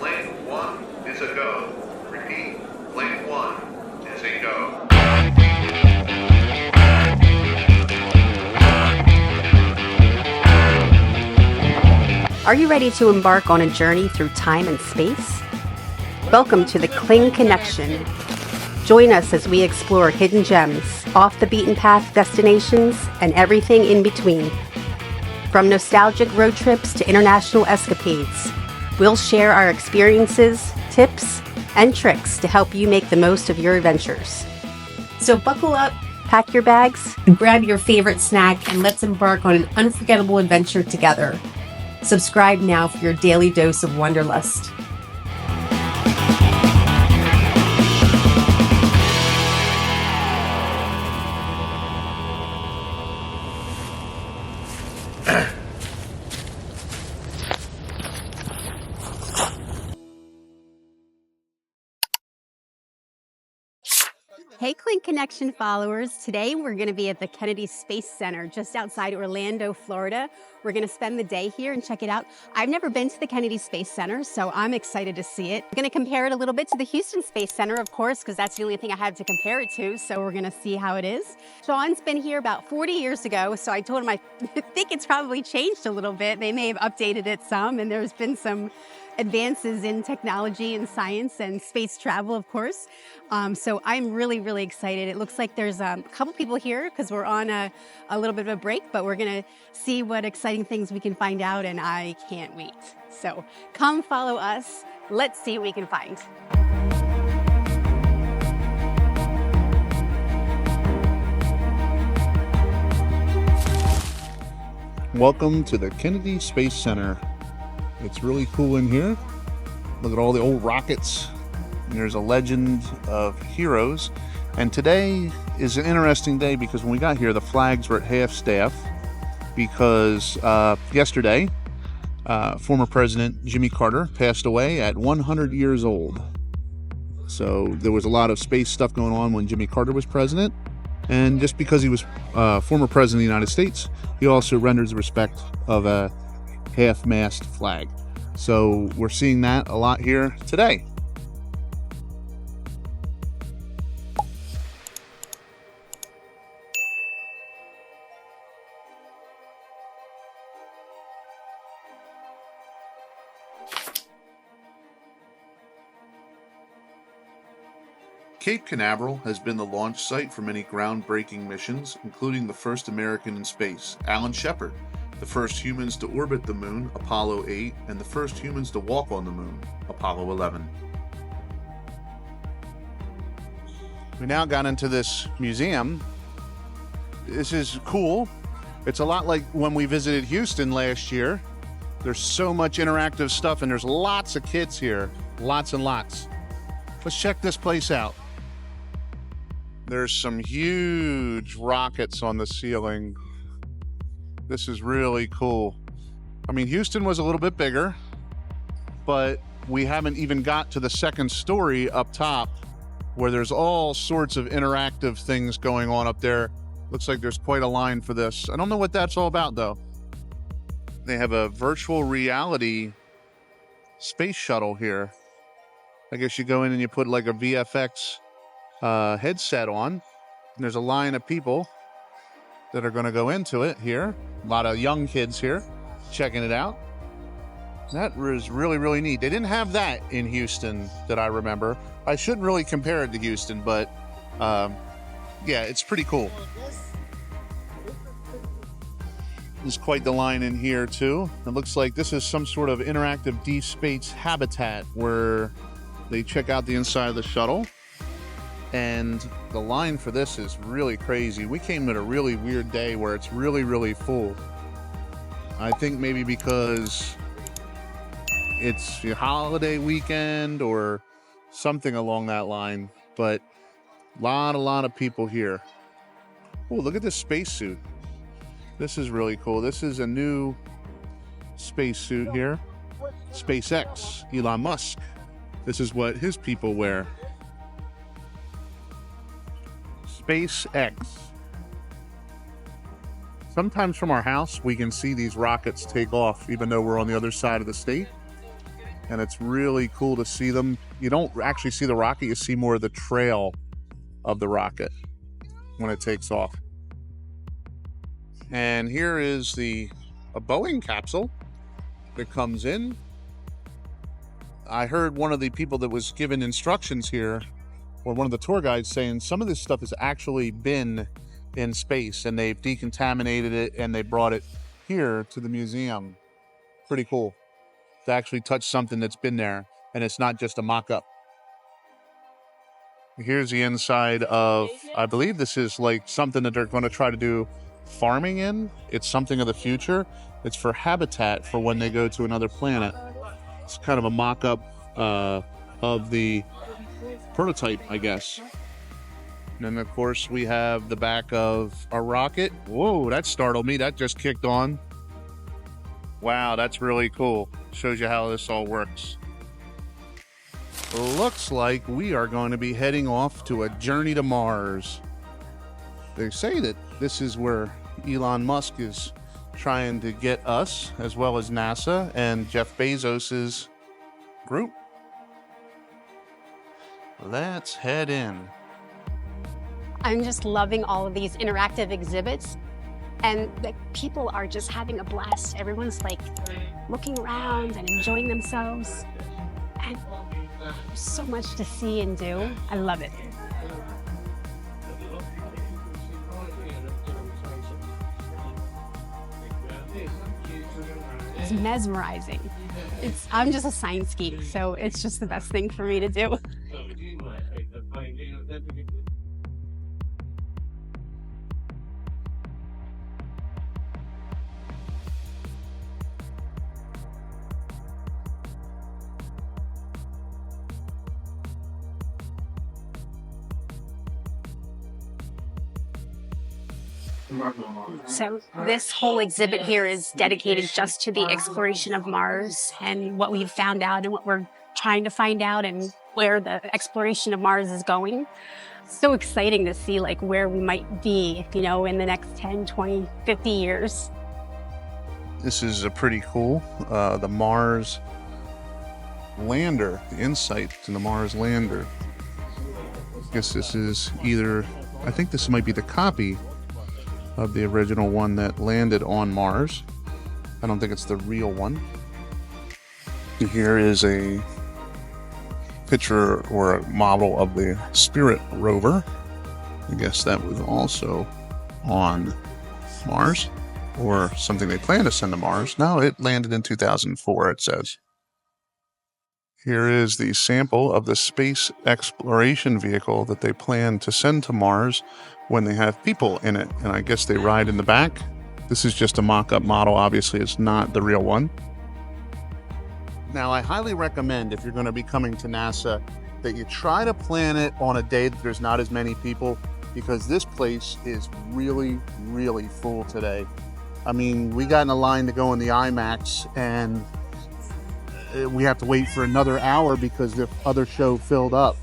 Lane 1 is a go. Repeat, lane 1 is a go. Are you ready to embark on a journey through time and space? Welcome to the Kling Connection. Join us as we explore hidden gems, off the beaten path destinations, and everything in between. From nostalgic road trips to international escapades, we'll share our experiences, tips, and tricks to help you make the most of your adventures. So buckle up, pack your bags, grab your favorite snack, and let's embark on an unforgettable adventure together. Subscribe now for your daily dose of wanderlust. Hey Kling Connection followers, today we're going to be at the Kennedy Space Center just outside Orlando, Florida. We're going to spend the day here and check it out. I've never been to the Kennedy Space Center, so I'm excited to see it. I'm going to compare it a little bit to the Houston Space Center, of course, because that's the only thing I have to compare it to, so we're going to see how it is. Sean's been here about 40 years ago, so I told him I think it's probably changed a little bit. They may have updated it some, and there's been some advances in technology and science and space travel, of course. So I'm really excited. It looks like there's a couple people here because we're on a little bit of a break, but we're going to see what exciting things we can find out, and I can't wait. So come follow us. Let's see what we can find. Welcome to the Kennedy Space Center. It's really cool in here. Look at all the old rockets. There's a legend of heroes. And today is an interesting day because when we got here, the flags were at half staff because yesterday, former President Jimmy Carter passed away at 100 years old. So there was a lot of space stuff going on when Jimmy Carter was president. And just because he was former president of the United States, he also renders the respect of a half-mast flag. So we're seeing that a lot here today. Cape Canaveral has been the launch site for many groundbreaking missions, including the first American in space, Alan Shepard, the first humans to orbit the moon, Apollo 8, and the first humans to walk on the moon, Apollo 11. We now got into this museum. This is cool. It's a lot like when we visited Houston last year. There's so much interactive stuff, and there's lots of kids here. Lots and lots. Let's check this place out. There's some huge rockets on the ceiling. This is really cool. I mean, Houston was a little bit bigger, but we haven't even got to the second story up top where there's all sorts of interactive things going on up there. Looks like there's quite a line for this. I don't know what that's all about though. They have a virtual reality space shuttle here. I guess you go in and you put like a VFX headset on, and there's a line of people that are going to go into it here. A lot of young kids here checking it out. That was really neat. They didn't have that in Houston that I remember. I shouldn't really compare it to Houston, but yeah, it's pretty cool. There's quite the line in here too. It looks like this is some sort of interactive deep space habitat where they check out the inside of the shuttle. And the line for this is really crazy. We came at a really weird day where it's really full. I think maybe because it's a holiday weekend or something along that line, but a lot of people here. Oh, look at this spacesuit. This is really cool. This is a new spacesuit here. SpaceX, Elon Musk. This is what his people wear. SpaceX. Sometimes from our house, we can see these rockets take off, even though we're on the other side of the state. and it's really cool to see them. You don't actually see the rocket, you see more of the trail of the rocket when it takes off. And here is a Boeing capsule that comes in. I heard one of the people that was given instructions here, or one of the tour guides, saying some of this stuff has actually been in space and they've decontaminated it and they brought it here to the museum. Pretty cool to actually touch something that's been there and it's not just a mock-up. Here's the inside of, I believe this is like something that they're going to try to do farming in. It's something of the future. It's for habitat for when they go to another planet. It's kind of a mock-up of the prototype, I guess. And then, of course, we have the back of a rocket. Whoa, that startled me. That just kicked on. Wow, that's really cool. Shows you how this all works. Looks like we are going to be heading off to a journey to Mars. They say that this is where Elon Musk is trying to get us, as well as NASA and Jeff Bezos's group. Let's head in. I'm just loving all of these interactive exhibits, and the people are just having a blast. Everyone's like looking around and enjoying themselves. And there's so much to see and do. I love it. It's mesmerizing. I'm just a science geek, so it's just the best thing for me to do. So this whole exhibit here is dedicated just to the exploration of Mars and what we've found out and what we're trying to find out and where the exploration of Mars is going. So exciting to see like where we might be, you know, in the next 10, 20, 50 years. This is a pretty cool, the Mars lander, the insight to the Mars lander. I guess this is either, I think this might be the copy of the original one that landed on Mars. I don't think it's the real one. Here is a picture or a model of the Spirit rover. I guess that was also on Mars, or something they plan to send to Mars. No, it landed in 2004, it says. Here is the sample of the space exploration vehicle that they plan to send to Mars when they have people in it. And I guess they ride in the back. This is just a mock-up model. Obviously, it's not the real one. Now, I highly recommend, if you're going to be coming to NASA, that you try to plan it on a day that there's not as many people, because this place is really, really full today. I mean, we got in a line to go in the IMAX, and we have to wait for another hour because the other show filled up.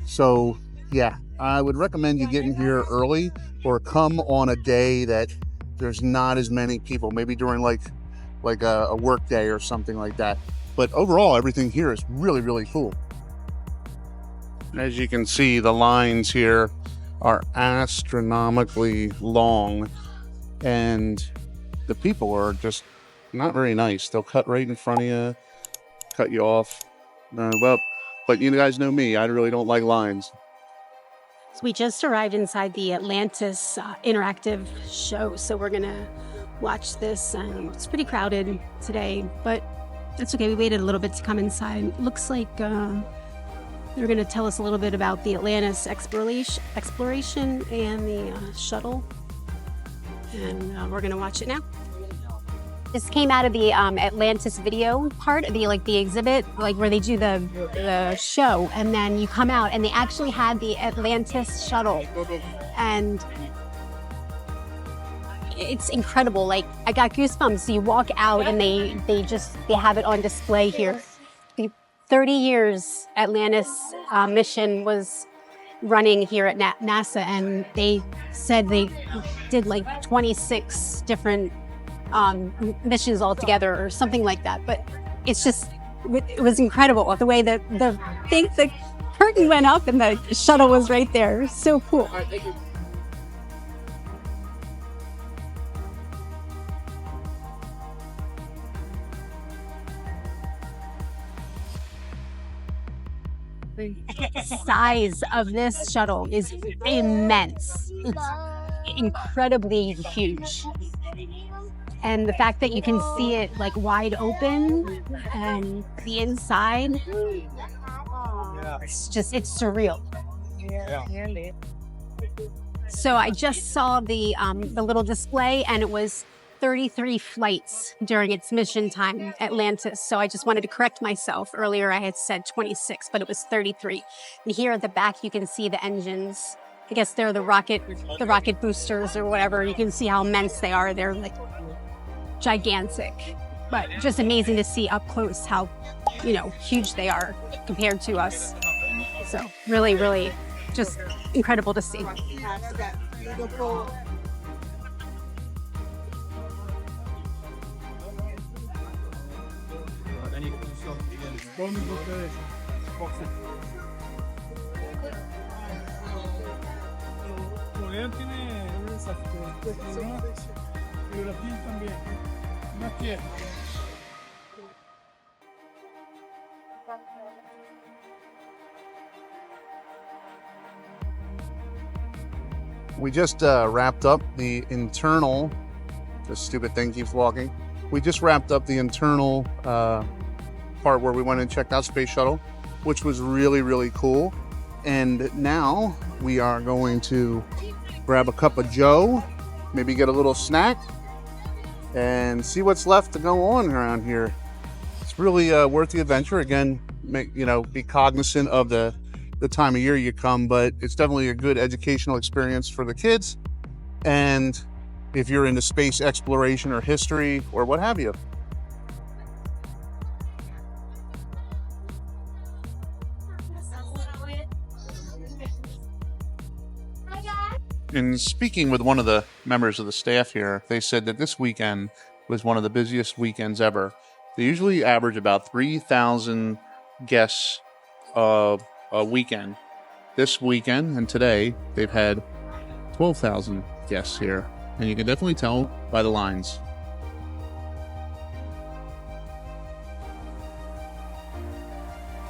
So, yeah, I would recommend you getting here early or come on a day that there's not as many people, maybe during like a work day or something like that. But overall, everything here is really, really cool. As you can see, the lines here are astronomically long, and the people are just not very nice. They'll cut right in front of you, cut you off. But you guys know me, I really don't like lines. So we just arrived inside the Atlantis interactive show, so we're gonna watch this. It's pretty crowded today, but that's okay. We waited a little bit to come inside. Looks like they're gonna tell us a little bit about the Atlantis exploration and the shuttle, and we're gonna watch it now. This came out of the Atlantis video part of the exhibit, like where they do the show, and then you come out and they actually had the Atlantis shuttle, and it's incredible. Like, I got goosebumps. You walk out and they have it on display here. The 30 years Atlantis mission was running here at NASA, and they said they did like 26 different missions altogether or something like that. But it's just it was incredible the way that the curtain went up and the shuttle was right there. It was so cool. The size of this shuttle is immense. It's incredibly huge. And the fact that you can see it like wide open and the inside, it's surreal. So I just saw the little display, and it was 33 flights during its mission time, Atlantis. So I just wanted to correct myself. Earlier I had said 26, but it was 33. And here at the back you can see the engines. I guess they're the rocket boosters or whatever. You can see how immense they are. They're like gigantic, but just amazing to see up close how, huge they are compared to us. So really, really just incredible to see. We just wrapped up the internal, this stupid thing keeps walking. We just wrapped up the internal part where we went and checked out Space Shuttle, which was really, really cool. And now we are going to grab a cup of joe, maybe get a little snack, and see what's left to go on around here. It's really worth the adventure. Again, be cognizant of the time of year you come, but it's definitely a good educational experience for the kids. And if you're into space exploration or history or what have you. In speaking with one of the members of the staff here, they said that this weekend was one of the busiest weekends ever. They usually average about 3,000 guests a weekend. This weekend and today, they've had 12,000 guests here. And you can definitely tell by the lines.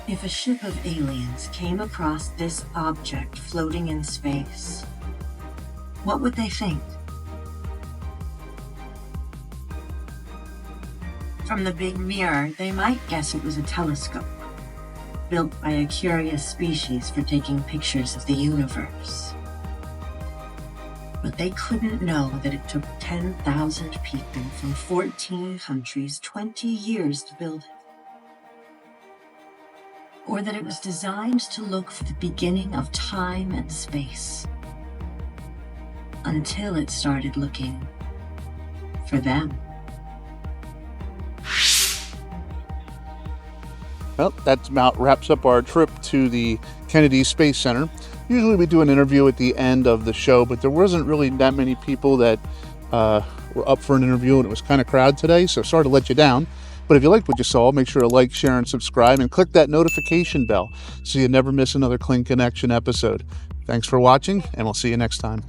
If a ship of aliens came across this object floating in space, what would they think? From the big mirror, they might guess it was a telescope, built by a curious species for taking pictures of the universe. But they couldn't know that it took 10,000 people from 14 countries 20 years to build it. Or that it was designed to look for the beginning of time and space. Until it started looking for them. Well, that about wraps up our trip to the Kennedy Space Center. Usually we do an interview at the end of the show, but there wasn't really that many people that were up for an interview, and it was kind of crowded today, so sorry to let you down. But if you liked what you saw, make sure to like, share, and subscribe, and click that notification bell so you never miss another Kling Connection episode. Thanks for watching, and we'll see you next time.